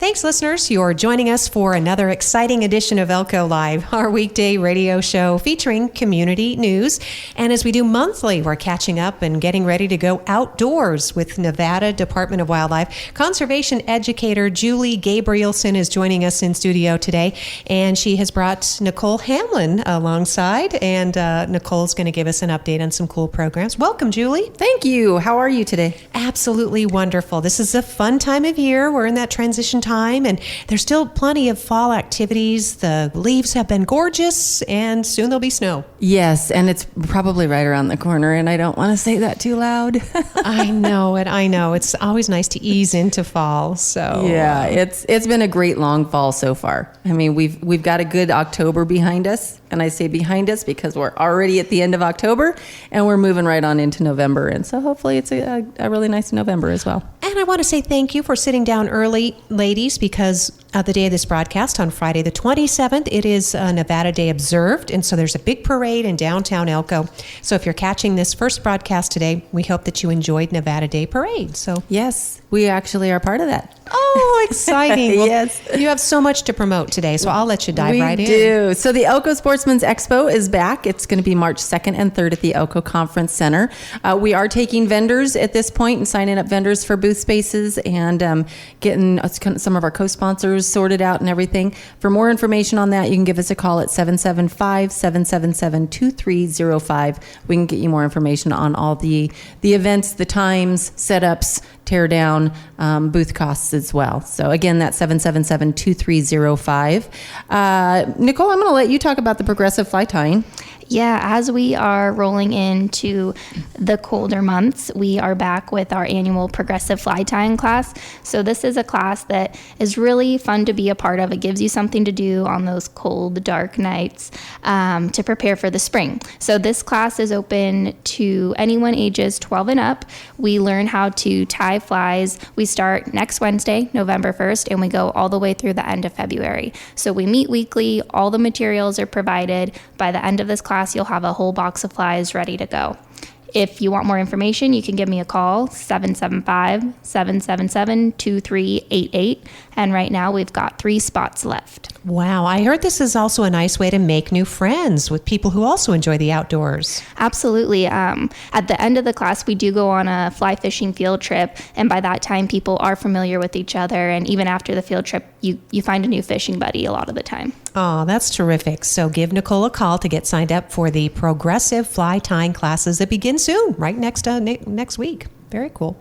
Thanks, listeners. You're joining us for another exciting edition of Elko Live, our weekday radio show featuring community news. And as we do monthly, we're catching up and getting ready to go outdoors with Nevada Department of Wildlife. Conservation educator Julie Gabrielson is joining us in studio today, and she has brought Nicole Hamblin alongside, and Nicole's going to give us an update on some cool programs. Welcome, Julie. Thank you. How are you today? Absolutely wonderful. This is a fun time of year. We're in that transition time, and there's still plenty of fall activities. The leaves have been gorgeous, and soon there'll be snow. Yes, and it's probably right around the corner, and I don't want to say that too loud. I know it. I know. It's always nice to ease into fall. So yeah, it's been a great long fall so far. I mean, we've got a good October behind us, and I say behind us because we're already at the end of October, and we're moving right on into November, and so hopefully it's a really nice November as well. And I want to say thank you for sitting down early, ladies, because the day of this broadcast on Friday the 27th, it is Nevada Day observed, and so there's a big parade in downtown Elko. So if you're catching this first broadcast today, we hope that you enjoyed Nevada Day Parade. So yes, we actually are part of that. Oh, exciting. Well, yes. You have so much to promote today, so I'll let you dive right in. We do. So the Elko Sportsman Expo is back. It's going to be March 2nd and 3rd at the Elko Conference Center. We are taking vendors at this point and signing up vendors for booth spaces and getting some of our co-sponsors sorted out and everything. For more information on that, you can give us a call at 775-777-2305. We can get you more information on all the events, the times, setups, tear down, booth costs as well. So again, that's 777-2305. Nicole, I'm going to let you talk about the progressive fly tying. Yeah, as we are rolling into the colder months, we are back with our annual progressive fly tying class. So this is a class that is really fun to be a part of. It gives you something to do on those cold, dark nights to prepare for the spring. So this class is open to anyone ages 12 and up. We learn how to tie flies. We start next Wednesday, November 1st, and we go all the way through the end of February. So we meet weekly. All the materials are provided. By the end of this class, you'll have a whole box of flies ready to go. If you want more information, you can give me a call, 775-777-2388. And right now we've got 3 spots left. Wow. I heard this is also a nice way to make new friends with people who also enjoy the outdoors. Absolutely. At the end of the class, we do go on a fly fishing field trip. And by that time, people are familiar with each other. And even after the field trip, you find a new fishing buddy a lot of the time. Oh, that's terrific. So give Nicole a call to get signed up for the progressive fly tying classes that begin soon, right next week. Very cool.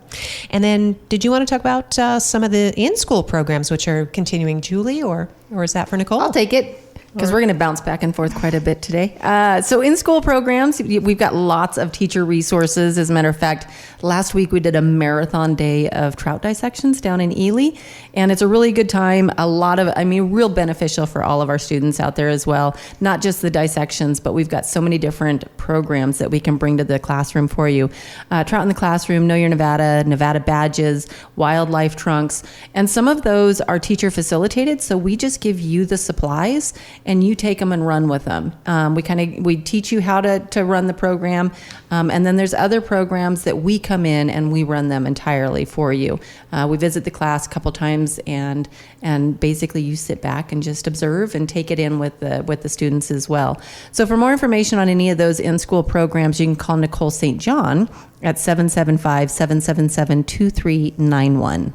And then did you want to talk about some of the in-school programs which are continuing, Julie, or is that for Nicole? I'll take it, because we're going to bounce back and forth quite a bit today. So in-school programs, we've got lots of teacher resources. As a matter of fact, last week we did a marathon day of trout dissections down in Ely, and it's a really good time. Real beneficial for all of our students out there as well. Not just the dissections, but we've got so many different programs that we can bring to the classroom for you. Trout in the Classroom, Know Your Nevada, Nevada Badges, Wildlife Trunks, and some of those are teacher facilitated, so we just give you the supplies and you take them and run with them. We teach you how to run the program, and then there's other programs that we come in and we run them entirely for you. We visit the class a couple times, and basically you sit back and just observe and take it in with the students as well. So for more information on any of those in-school programs, you can call Nicole St. John at 775-777-2391.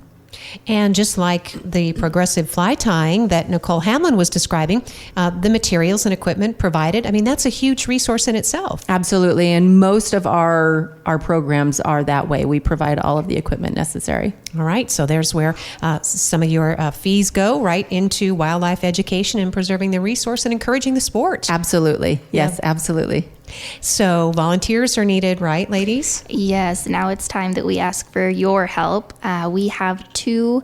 And just like the progressive fly tying that Nicole Hamblin was describing, the materials and equipment provided, that's a huge resource in itself. Absolutely. And most of our programs are that way. We provide all of the equipment necessary. All right. So there's where some of your fees go, right into wildlife education and preserving the resource and encouraging the sport. Absolutely. Yes, yeah. Absolutely. So volunteers are needed, right, ladies? Yes. Now it's time that we ask for your help. We have 2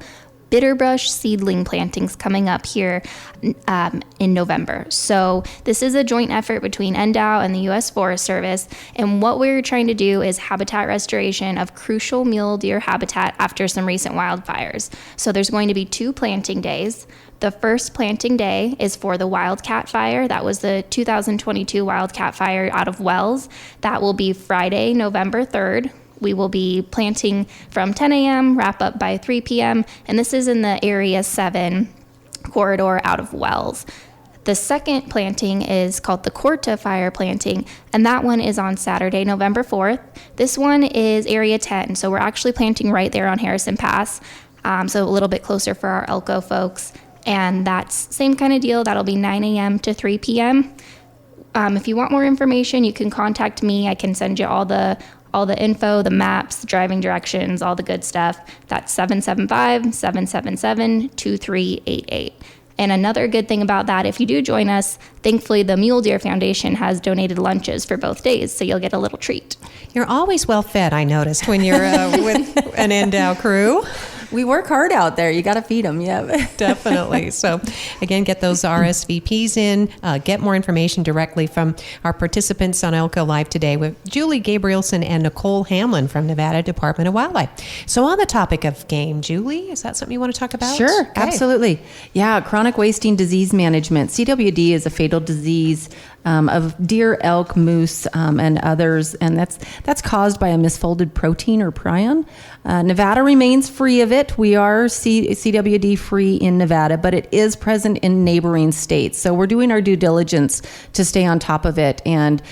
bitterbrush seedling plantings coming up here in November. So this is a joint effort between NDOW and the U.S. Forest Service. And what we're trying to do is habitat restoration of crucial mule deer habitat after some recent wildfires. So there's going to be 2 planting days. The first planting day is for the Wildcat Fire. That was the 2022 Wildcat Fire out of Wells. That will be Friday, November 3rd. We will be planting from 10 a.m., wrap up by 3 p.m., and this is in the Area 7 corridor out of Wells. The second planting is called the Corta Fire Planting, and that one is on Saturday, November 4th. This one is Area 10, so we're actually planting right there on Harrison Pass, so a little bit closer for our Elko folks. And that's same kind of deal. That'll be 9 a.m. to 3 p.m. If you want more information, you can contact me. I can send you all the info, the maps, the driving directions, all the good stuff. That's 775-777-2388. And another good thing about that, if you do join us, thankfully the Mule Deer Foundation has donated lunches for both days, so you'll get a little treat. You're always well fed, I noticed, when you're with an NDOW crew. We work hard out there. You got to feed them. Yeah, definitely. So again, get those RSVPs in, get more information directly from our participants on Elko Live today with Julie Gabrielson and Nicole Hamblin from Nevada Department of Wildlife. So on the topic of game, Julie, is that something you want to talk about? Sure, Okay. absolutely. Yeah, chronic wasting disease management. CWD is a fatal disease of deer, elk, moose, and others, and that's caused by a misfolded protein or prion. Nevada remains free of it. We are CWD free in Nevada, but it is present in neighboring states. So we're doing our due diligence to stay on top of it and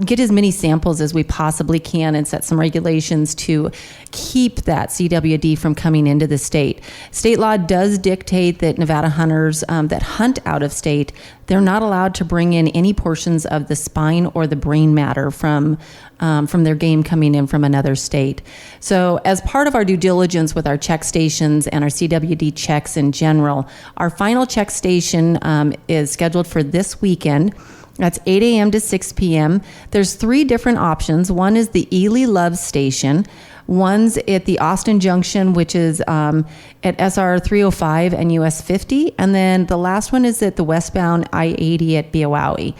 get as many samples as we possibly can and set some regulations to keep that CWD from coming into the state. State law does dictate that Nevada hunters that hunt out of state, they're not allowed to bring in any portions of the spine or the brain matter from their game coming in from another state. So as part of our due diligence with our check stations and our CWD checks in general, our final check station is scheduled for this weekend. That's 8 a.m. to 6 p.m. There's 3 different options. One is the Ely Love Station. One's at the Austin Junction, which is at SR 305 and US 50. And then the last one is at the westbound I-80 at Biawawi.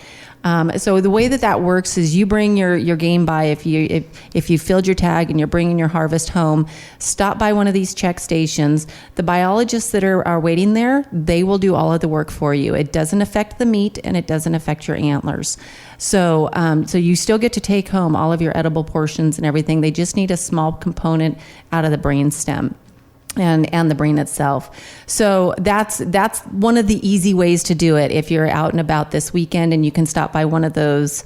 So the way that works is you bring your game by, if you filled your tag and you're bringing your harvest home, stop by one of these check stations. The biologists that are waiting there, they will do all of the work for you. It doesn't affect the meat and it doesn't affect your antlers. So you still get to take home all of your edible portions and everything. They just need a small component out of the brain stem and the brain itself. So that's one of the easy ways to do it if you're out and about this weekend and you can stop by one of those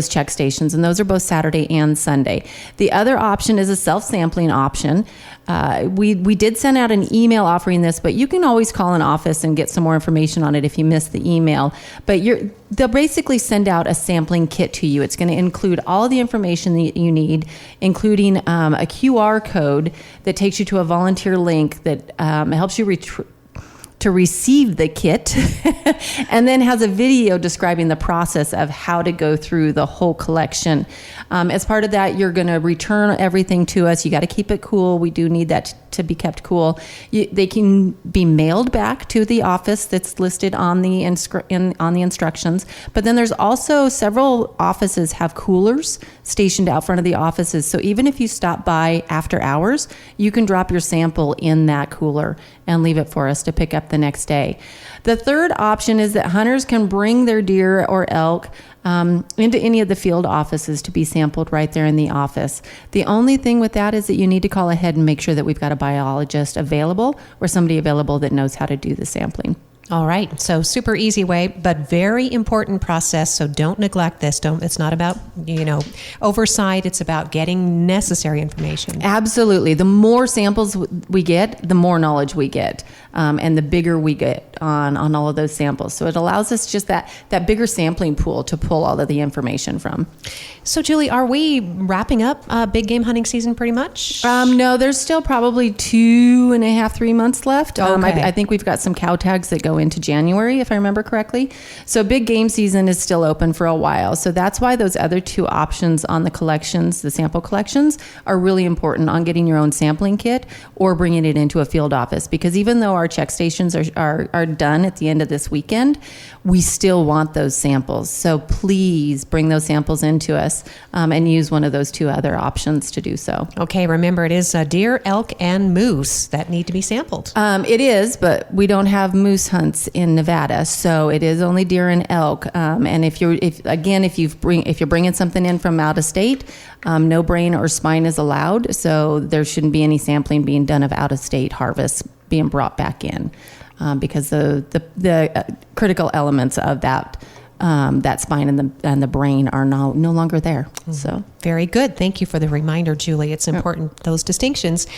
check stations, and those are both Saturday and Sunday. The other option is a self-sampling option. We did send out an email offering this, but you can always call an office and get some more information on it if you missed the email. But they'll basically send out a sampling kit to you. It's going to include all the information that you need, including a QR code that takes you to a volunteer link that helps you to receive the kit and then has a video describing the process of how to go through the whole collection. As part of that, you're going to return everything to us. You got to keep it cool. We do need that to be kept cool. They can be mailed back to the office that's listed on the instructions. But then there's also several offices have coolers stationed out front of the offices. So even if you stop by after hours, you can drop your sample in that cooler and leave it for us to pick up the next day. The third option is that hunters can bring their deer or elk into any of the field offices to be sampled right there in the office. The only thing with that is that you need to call ahead and make sure that we've got a biologist available or somebody available that knows how to do the sampling. All right. So super easy way, but very important process. So don't neglect this. It's not about, oversight. It's about getting necessary information. Absolutely. The more samples we get, the more knowledge we get, and the bigger we get on all of those samples. So it allows us just that bigger sampling pool to pull all of the information from. So Julie, are we wrapping up big game hunting season pretty much? No, there's still probably 2.5, 3 months left. Okay. I think we've got some cow tags that go into January, if I remember correctly. So big game season is still open for a while. So that's why those other 2 options on the collections, the sample collections, are really important on getting your own sampling kit or bringing it into a field office. Because even though our check stations are done at the end of this weekend, we still want those samples. So please bring those samples into us and use one of those 2 other options to do so. Okay, remember it is deer, elk, and moose that need to be sampled. It is, but we don't have moose hunts months in Nevada, so it is only deer and elk. And if you're bringing something in from out of state, no brain or spine is allowed. So there shouldn't be any sampling being done of out of state harvests being brought back in, because the critical elements of that spine and the brain are no longer there. Mm-hmm. So very good. Thank you for the reminder, Julie. It's important, those distinctions.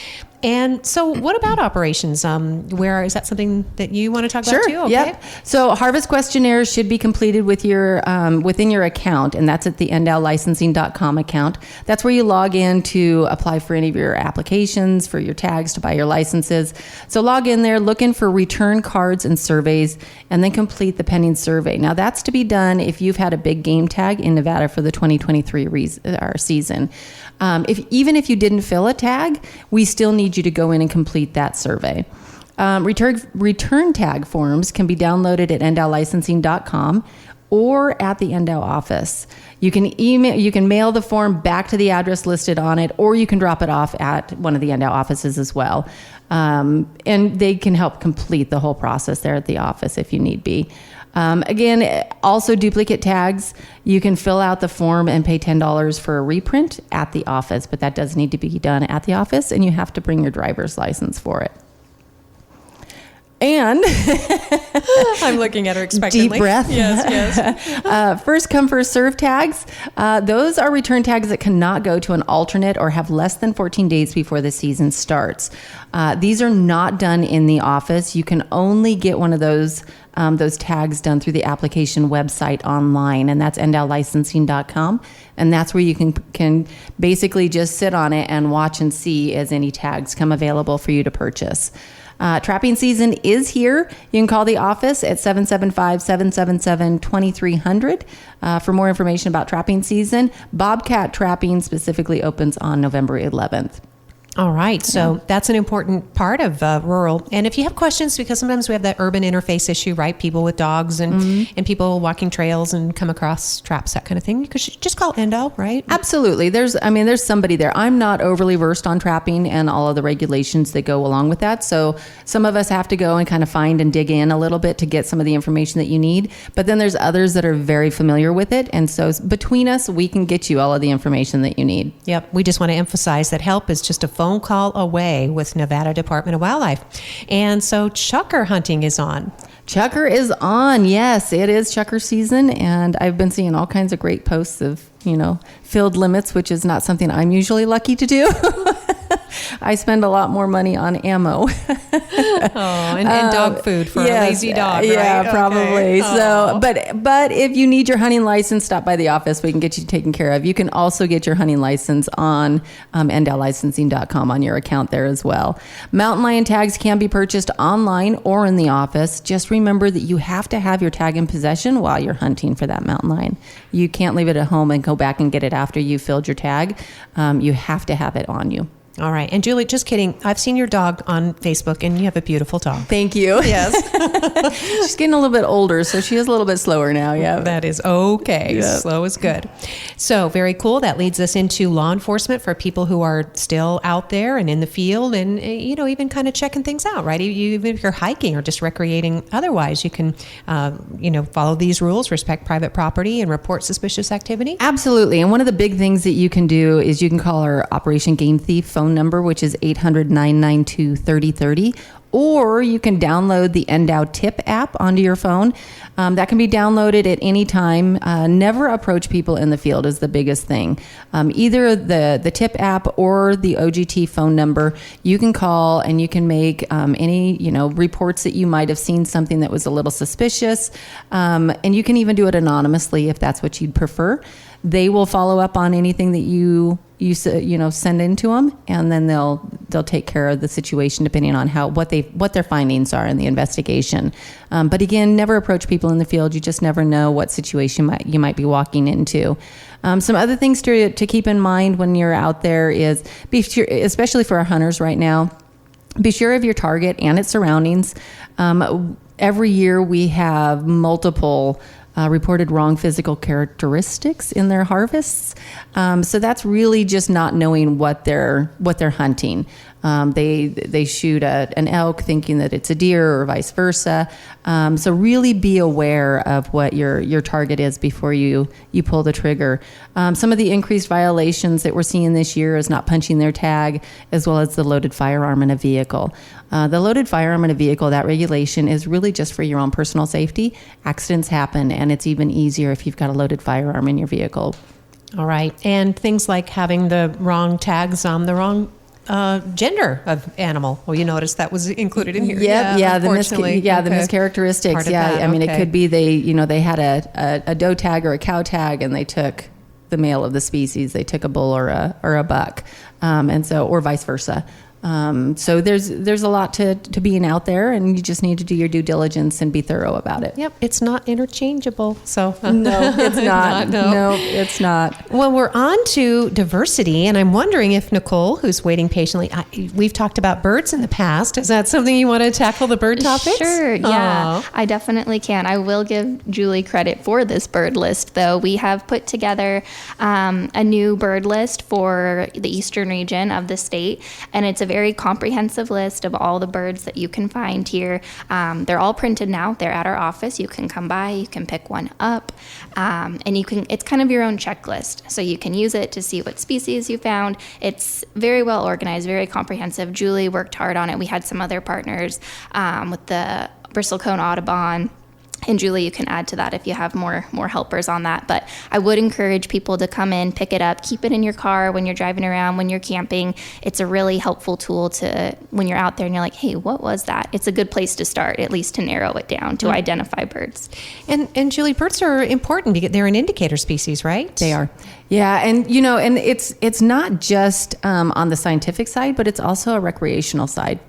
And so what about operations? Where is that something that you want to talk about too? Okay. Yep. So harvest questionnaires should be completed with your within your account, and that's at the NDOWlicensing.com account. That's where you log in to apply for any of your applications, for your tags, to buy your licenses. So log in there, look in for return cards and surveys, and then complete the pending survey. Now that's to be done if you've had a big game tag in Nevada for the 2023 season. Even if you didn't fill a tag, we still need you to go in and complete that survey. Return tag forms can be downloaded at NDOWlicensing.com or at the NDOW office. You can mail the form back to the address listed on it, or you can drop it off at one of the NDOW offices as well. And they can help complete the whole process there at the office if you need be. Again, also duplicate tags. You can fill out the form and pay $10 for a reprint at the office, but that does need to be done at the office, and you have to bring your driver's license for it. And I'm looking at her expectantly. Deep breath. Yes. First come, first serve tags. Those are return tags that cannot go to an alternate or have less than 14 days before the season starts. These are not done in the office. You can only get one of those tags done through the application website online, and that's NDOWlicensing.com. And that's where you can basically just sit on it and watch and see as any tags come available for you to purchase. Trapping season is here. You can call the office at 775-777-2300 for more information about trapping season. Bobcat trapping specifically opens on November 11th. All right. So that's an important part of rural. And if you have questions, because sometimes we have that urban interface issue, right? People with dogs and people walking trails and come across traps, that kind of thing. You could just call NDOW, right? Absolutely. There's somebody there. I'm not overly versed on trapping and all of the regulations that go along with that. So some of us have to go and kind of find and dig in a little bit to get some of the information that you need. But then there's others that are very familiar with it. And so between us, we can get you all of the information that you need. Yep. We just want to emphasize that help is just a phone call away with Nevada Department of Wildlife. And so chukar hunting is on. Chukar is on. Yes, it is chukar season. And I've been seeing all kinds of great posts of, filled limits, which is not something I'm usually lucky to do. I spend a lot more money on ammo. And dog food for a lazy dog, right? Yeah, probably. Okay. So, but if you need your hunting license, stop by the office. We can get you taken care of. You can also get your hunting license on NDOWlicensing.com on your account there as well. Mountain lion tags can be purchased online or in the office. Just remember that you have to have your tag in possession while you're hunting for that mountain lion. You can't leave it at home and go back and get it after you filled your tag. You have to have it on you. All right. And Julie, just kidding. I've seen your dog on Facebook, and you have a beautiful dog. Thank you. Yes. She's getting a little bit older, so she is a little bit slower now. Yeah. That is okay. Yeah. Slow is good. So very cool. That leads us into law enforcement for people who are still out there and in the field and, even kind of checking things out, right? Even if you're hiking or just recreating otherwise, you can, follow these rules, respect private property, and report suspicious activity. Absolutely. And one of the big things that you can do is you can call our Operation Game Thief phone number, which is 800-992-3030, or you can download the NDOW Tip app onto your phone. That can be downloaded at any time. Never approach people in the field is the biggest thing. Either the Tip app or the OGT phone number, you can call and you can make any reports that you might have seen something that was a little suspicious, and you can even do it anonymously if that's what you'd prefer. They will follow up on anything that you send into them, and then they'll take care of the situation depending on what their findings are in the investigation. But again, never approach people in the field. You just never know what situation you might be walking into. Some other things to keep in mind when you're out there is be sure, especially for our hunters right now, be sure of your target and its surroundings. Every year we have multiple reported wrong physical characteristics in their harvests. So that's really just not knowing what they're hunting. They shoot an elk thinking that it's a deer or vice versa. So really be aware of what your target is before you pull the trigger. Some of the increased violations that we're seeing this year is not punching their tag, as well as the loaded firearm in a vehicle. The loaded firearm in a vehicle, that regulation is really just for your own personal safety. Accidents happen, and it's even easier if you've got a loaded firearm in your vehicle. All right. And things like having the wrong tags on the wrong gender of animal. Well, you noticed that was included in here. The unfortunately. the mischaracteristics. Part of Yeah, that, I mean, okay. it could be they had a doe tag or a cow tag, and they took the male of the species. They took a bull or a buck, or vice versa. So there's a lot to being out there, and you just need to do your due diligence and be thorough about it. Yep, it's not interchangeable. So No, it's not. No. No, it's not. Well, we're on to diversity, and I'm wondering if Nicole, who's waiting patiently, we've talked about birds in the past. Is that something you want to tackle, the bird topics? Sure, yeah. Aw. I definitely can. I will give Julie credit for this bird list, though. We have put together a new bird list for the eastern region of the state, and it's a very comprehensive list of all the birds that you can find here. They're all printed now. They're at our office. You can come by, you can pick one up, and it's kind of your own checklist. So you can use it to see what species you found. It's very well organized, very comprehensive. Julie worked hard on it. We had some other partners with the bristlecone Audubon. And Julie, you can add to that if you have more helpers on that. But I would encourage people to come in, pick it up, keep it in your car when you're driving around, when you're camping. It's a really helpful tool to when you're out there and you're like, hey, what was that? It's a good place to start, at least to narrow it down, to identify birds. And Julie, birds are important because they're an indicator species, right? They are. Yeah, and and it's not just on the scientific side, but it's also a recreational side.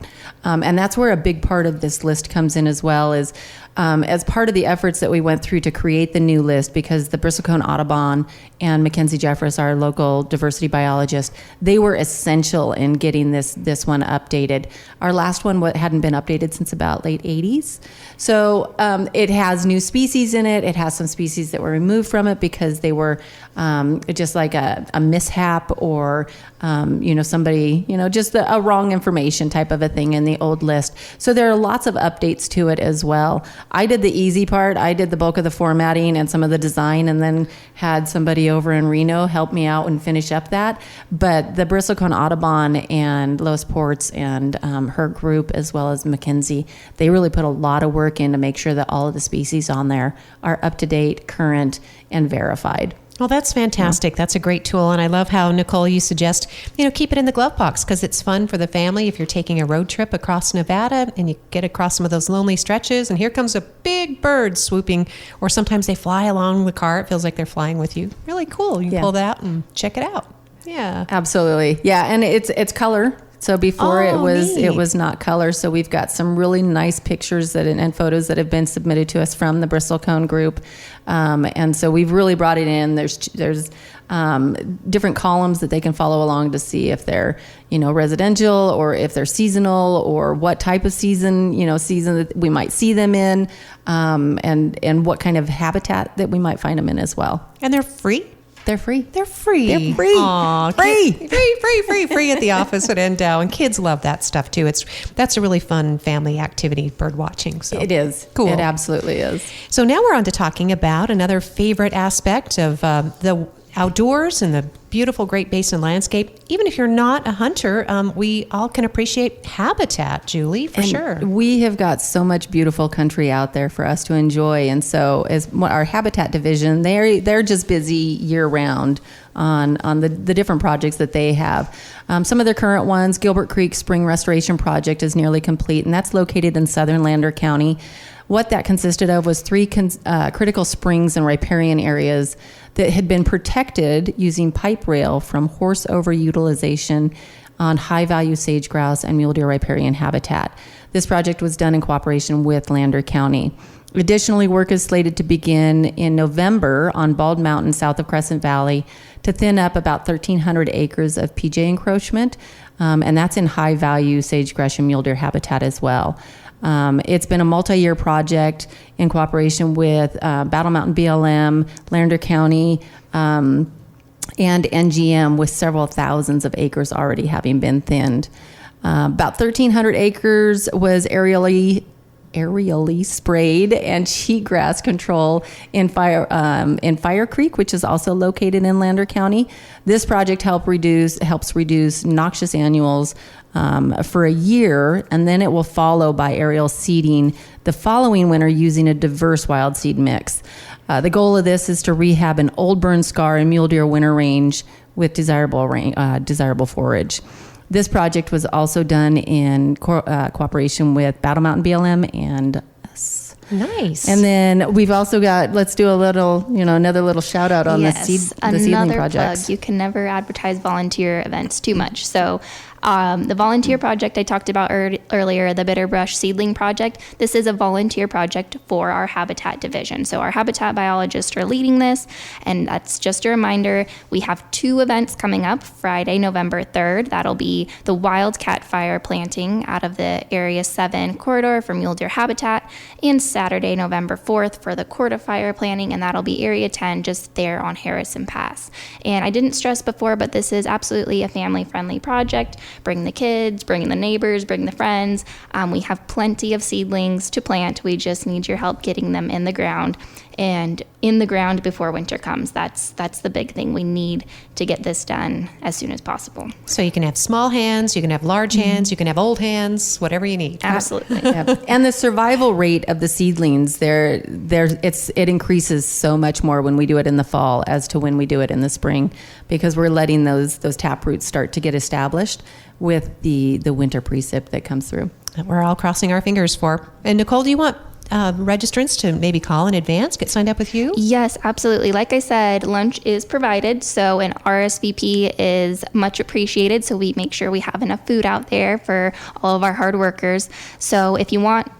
And that's where a big part of this list comes in as well, is as part of the efforts that we went through to create the new list, because the bristlecone Audubon and Mackenzie Jeffress, our local diversity biologist, they were essential in getting this one updated. Our last one hadn't been updated since about late 80s. So it has new species in it. It has some species that were removed from it because they were just like a mishap or, somebody, just a wrong information type of a thing in the old list. So there are lots of updates to it as well. I did the easy part. I did the bulk of the formatting and some of the design, and then had somebody over in Reno help me out and finish up that. But the bristlecone Audubon and Lois Ports and her group, as well as Mackenzie, they really put a lot of work in to make sure that all of the species on there are up to date, current, and verified. Well, that's fantastic. That's a great tool. And I love how, Nicole, you suggest, keep it in the glove box because it's fun for the family if you're taking a road trip across Nevada and you get across some of those lonely stretches and here comes a big bird swooping, or sometimes they fly along the car. It feels like they're flying with you. Really cool. You pull that out and check it out. Yeah. Absolutely. Yeah. And it's color. So before it neat. was not color. So we've got some really nice pictures and photos that have been submitted to us from the bristlecone group. And so we've really brought it in. There's different columns that they can follow along to see if they're, residential or if they're seasonal or what type of season that we might see them in, and what kind of habitat that we might find them in as well. And they're free? They're free. They're free. They're free. Aw, free at the office at NDOW. And kids love that stuff too. That's a really fun family activity, bird watching. So It is. Cool. It absolutely is. So now we're on to talking about another favorite aspect of the outdoors and the beautiful Great Basin landscape. Even if you're not a hunter, we all can appreciate habitat, Julie, for sure. We have got so much beautiful country out there for us to enjoy. And so as our habitat division, they're just busy year round on the different projects that they have. Some of their current ones, Gilbert Creek Spring Restoration Project is nearly complete, and that's located in southern Lander County. What that consisted of was 3 critical springs and riparian areas that had been protected using pipe rail from horse overutilization on high-value sage grouse and mule deer riparian habitat. This project was done in cooperation with Lander County. Additionally, work is slated to begin in November on Bald Mountain south of Crescent Valley to thin up about 1,300 acres of PJ encroachment, and that's in high-value sage-grouse and mule deer habitat as well. It's been a multi-year project in cooperation with Battle Mountain BLM, Lander County, and NGM, with several thousands of acres already having been thinned. About 1,300 acres was aerially sprayed, and cheatgrass control in Fire Creek, which is also located in Lander County. This project helps reduce noxious annuals for a year, and then it will follow by aerial seeding the following winter using a diverse wild seed mix. The goal of this is to rehab an old burn scar and mule deer winter range with desirable forage. This project was also done in cooperation with Battle Mountain BLM and us. Nice. And then we've also got, let's do a little, another little shout out on the seedling projects. Plug. You can never advertise volunteer events too much. So the volunteer project I talked about earlier, the Bitterbrush Seedling Project, this is a volunteer project for our Habitat Division. So our Habitat biologists are leading this, and that's just a reminder. We have 2 events coming up. Friday, November 3rd, that'll be the Wildcat Fire planting out of the Area 7 corridor for mule deer habitat, and Saturday, November 4th for the Corda Fire planting, and that'll be Area 10 just there on Harrison Pass. And I didn't stress before, but this is absolutely a family-friendly project. Bring the kids, bring the neighbors, bring the friends. We have plenty of seedlings to plant. We just need your help getting them in the ground before winter comes. That's the big thing. We need to get this done as soon as possible. So you can have small hands, you can have large hands, you can have old hands, whatever you need. Absolutely. Yep. And the survival rate of the seedlings, it increases so much more when we do it in the fall as to when we do it in the spring, because we're letting those tap roots start to get established with the winter precip that comes through. That we're all crossing our fingers for. And Nicole, do you want registrants to maybe call in advance, get signed up with you? Yes, absolutely. Like I said, lunch is provided, so an RSVP is much appreciated. So we make sure we have enough food out there for all of our hard workers. So if you want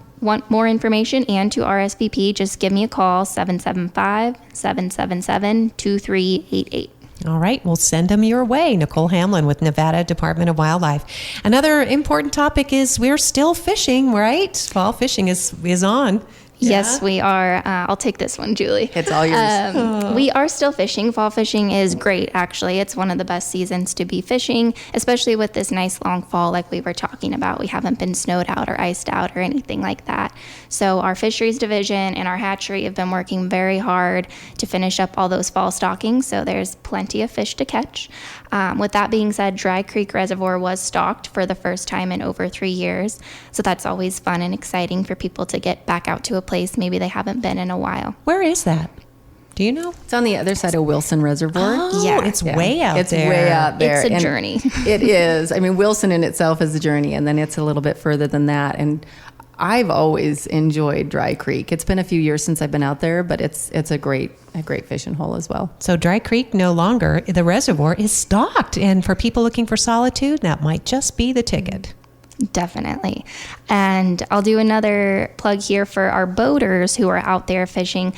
more information and to RSVP, just give me a call, 775-777-2388. All right, we'll send them your way. Nicole Hamblin with Nevada Department of Wildlife. Another important topic is we're still fishing, right? Fall fishing is on. Yes, we are. I'll take this one, Julie. It's all yours. We are still fishing. Fall fishing is great, actually. It's one of the best seasons to be fishing, especially with this nice long fall like we were talking about. We haven't been snowed out or iced out or anything like that. So our fisheries division and our hatchery have been working very hard to finish up all those fall stockings, so there's plenty of fish to catch. With that being said, Dry Creek Reservoir was stocked for the first time in over 3 years, so that's always fun and exciting for people to get back out to a place maybe they haven't been in a while. Where is that? Do you know? It's on the other side of Wilson Reservoir. Oh, Yeah. it's way out there. It's way out there. It's a And journey. It is. I mean, Wilson in itself is a journey, and then it's a little bit further than that. And I've always enjoyed Dry Creek. It's been a few years since I've been out there, but it's a great fishing hole as well. So Dry Creek no longer, the reservoir is stocked. And for people looking for solitude, that might just be the ticket. Definitely. And I'll do another plug here for our boaters who are out there fishing.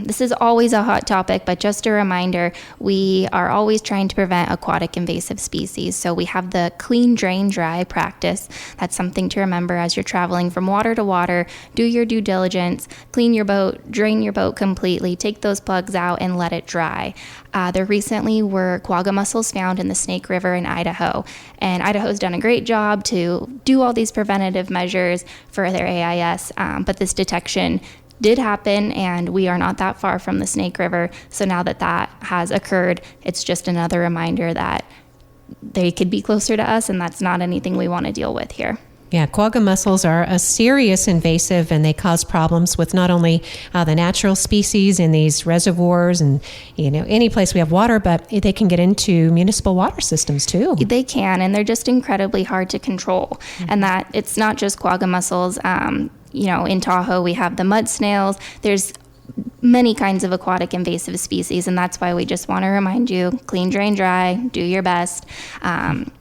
This is always a hot topic, but just a reminder, we are always trying to prevent aquatic invasive species. So we have the clean, drain, dry practice. That's something to remember as you're traveling from water to water. Do your due diligence, clean your boat, drain your boat completely, take those plugs out and let it dry. There recently were quagga mussels found in the Snake River in Idaho, and Idaho's done a great job to do all these preventative measures for their AIS, but this detection did happen, and we are not that far from the Snake River. So now that has occurred, it's just another reminder that they could be closer to us, and that's not anything we want to deal with here. Yeah, quagga mussels are a serious invasive, and they cause problems with not only the natural species in these reservoirs and any place we have water, but they can get into municipal water systems too. They can, and they're just incredibly hard to control. And that it's not just quagga mussels. In Tahoe we have the mud snails. There's many kinds of aquatic invasive species, and that's why we just want to remind you: clean, drain, dry, do your best,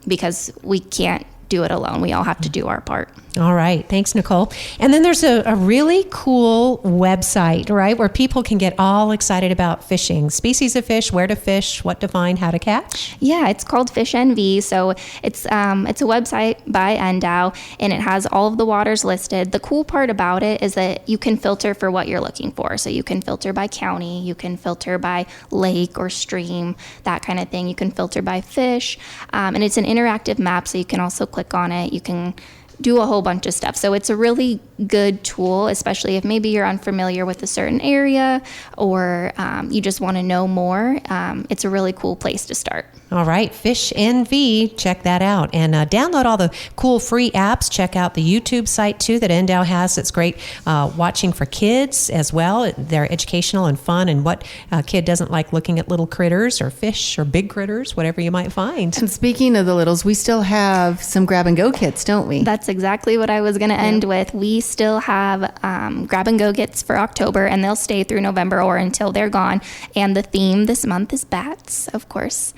because we can't do it alone. We all have to do our part. All right. Thanks, Nicole. And then there's a really cool website, right, where people can get all excited about fishing. Species of fish, where to fish, what to find, how to catch. Yeah, it's called Fish NV. So it's a website by NDOW, and it has all of the waters listed. The cool part about it is that you can filter for what you're looking for. So you can filter by county, you can filter by lake or stream, that kind of thing. You can filter by fish, and it's an interactive map, so you can also click on it. You can do a whole bunch of stuff. So it's a really good tool, especially if maybe you're unfamiliar with a certain area or you just want to know more. It's a really cool place to start. All right, Fish NV, check that out. And download all the cool free apps. Check out the YouTube site, too, that NDOW has. It's great watching for kids as well. They're educational and fun. And what kid doesn't like looking at little critters or fish or big critters, whatever you might find. And speaking of the littles, we still have some grab-and-go kits, don't we? That's exactly what I was going to end with. We still have grab-and-go kits for October, and they'll stay through November or until they're gone. And the theme this month is bats, of course.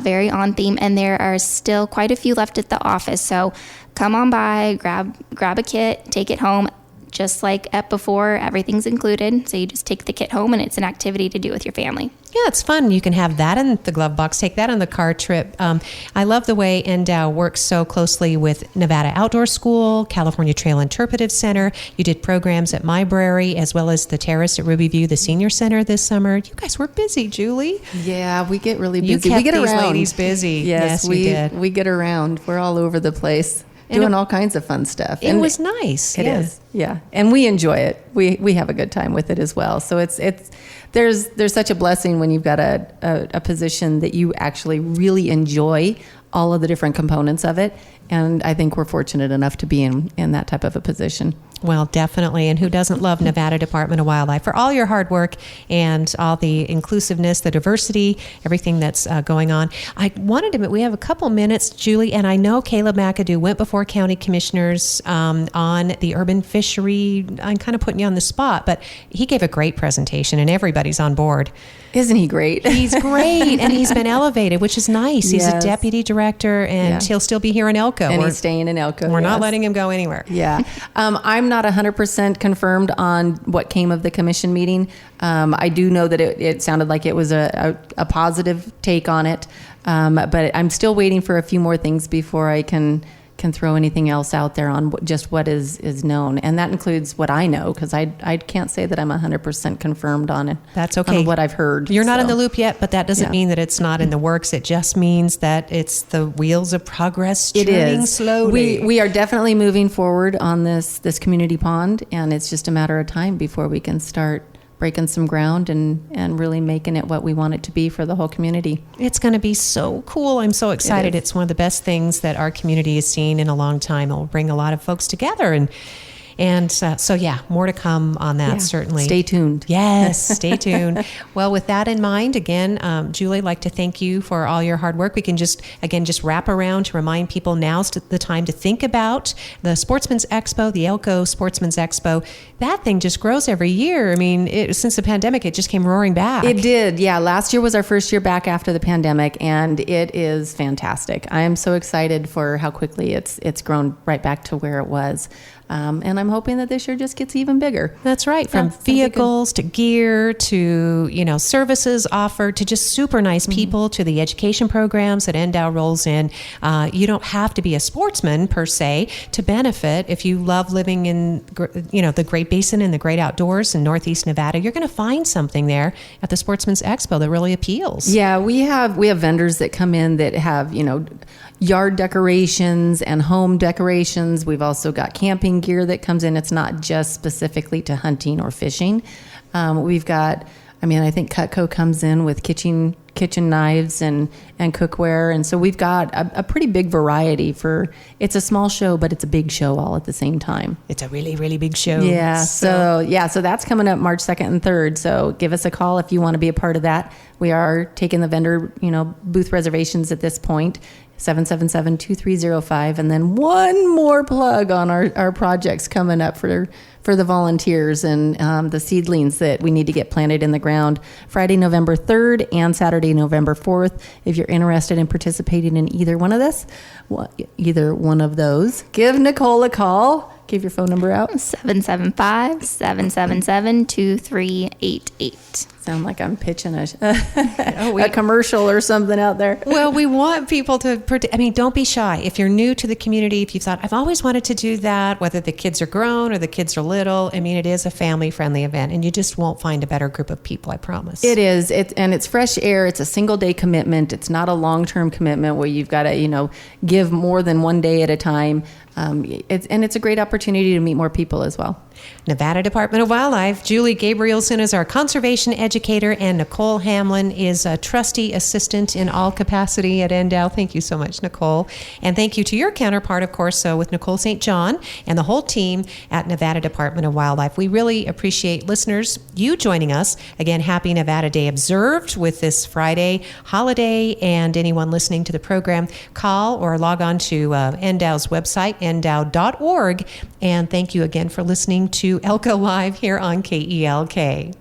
Very on theme, and there are still quite a few left at the office. So come on by, grab a kit, take it home. Just like at before, everything's included. So you just take the kit home, and it's an activity to do with your family. Yeah, it's fun. You can have that in the glove box, take that on the car trip. I love the way NDOW works so closely with Nevada Outdoor School, California Trail Interpretive Center. You did programs at Mybrary as well as the Terrace at Ruby View, the Senior Center this summer. You guys were busy, Julie. Yeah, we get really busy. You kept we get these around. ladies busy. Yes, we did. We get around. We're all over the place. Doing all kinds of fun stuff. It was nice. It is, yeah. And we enjoy it. We have a good time with it as well. So there's such a blessing when you've got a position that you actually really enjoy all of the different components of it. And I think we're fortunate enough to be in that type of a position. Well, definitely. And who doesn't love Nevada Department of Wildlife for all your hard work and all the inclusiveness, the diversity, everything that's going on. I wanted to, we have a couple minutes, Julie, and I know Caleb McAdoo went before county commissioners on the urban fishery. I'm kind of putting you on the spot, but he gave a great presentation and everybody's on board. Isn't he great? He's great, and he's been elevated, which is nice. He's a deputy director, and he'll still be here in Elko. And he's staying in Elko. We're not letting him go anywhere. Yeah. I'm not 100% confirmed on what came of the commission meeting. I do know that it sounded like it was a positive take on it, but I'm still waiting for a few more things before I can throw anything else out there on just what is known. And that includes what I know, because I can't say that I'm 100% confirmed on it. That's okay. On what I've heard. You're not in the loop yet, but that doesn't mean that it's not in the works. It just means that it's the wheels of progress turning slowly. We are definitely moving forward on this community pond, and it's just a matter of time before we can start breaking some ground and really making it what we want it to be for the whole community. It's going to be so cool. I'm so excited. It's one of the best things that our community has seen in a long time. It'll bring a lot of folks together. And so, yeah, more to come on that, certainly. Stay tuned. Yes, stay tuned. Well, with that in mind, again, Julie, I'd like to thank you for all your hard work. We can just wrap around to remind people now's the time to think about the Sportsman's Expo, the Elko Sportsman's Expo. That thing just grows every year. I mean, since the pandemic, it just came roaring back. It did, yeah. Last year was our first year back after the pandemic, and it is fantastic. I am so excited for how quickly it's grown right back to where it was. And I'm hoping that this year just gets even bigger. That's right. From vehicles to gear to, services offered to just super nice people to the education programs that NDOW rolls in. You don't have to be a sportsman per se to benefit. If you love living in, the Great Basin and the great outdoors in Northeast Nevada, you're going to find something there at the Sportsman's Expo that really appeals. Yeah, we have vendors that come in that have, yard decorations and home decorations. We've also got camping gear that comes in. It's not just specifically to hunting or fishing. We've got, I think Cutco comes in with kitchen knives and cookware. And so we've got a pretty big variety it's a small show, but it's a big show all at the same time. It's a really, really big show. Yeah. So that's coming up March 2nd and 3rd. So give us a call if you want to be a part of that. We are taking the vendor, booth reservations at this point. 777-2305. And then one more plug on our projects coming up for the volunteers and the seedlings that we need to get planted in the ground Friday, November 3rd and Saturday, November 4th. If you're interested in participating in either one of those, give Nicole a call. Give your phone number out. 775-777-2388. Sound like I'm pitching a commercial or something out there. Well, we want people to, don't be shy. If you're new to the community, if you thought, I've always wanted to do that, whether the kids are grown or the kids are little, it is a family-friendly event, and you just won't find a better group of people, I promise. It is. And it's fresh air. It's a single-day commitment. It's not a long-term commitment where you've got to, give more than one day at a time. It's a great opportunity to meet more people as well. Nevada Department of Wildlife, Julie Gabrielson is our conservation educator, and Nicole Hamblin is a trustee assistant in all capacity at NDOW. Thank you so much, Nicole. And thank you to your counterpart, of course, with Nicole St. John and the whole team at Nevada Department of Wildlife. We really appreciate listeners, you joining us. Again, happy Nevada Day observed with this Friday holiday, and anyone listening to the program, call or log on to NDOW's website, ndow.org. And thank you again for listening to Elko Live here on KELK.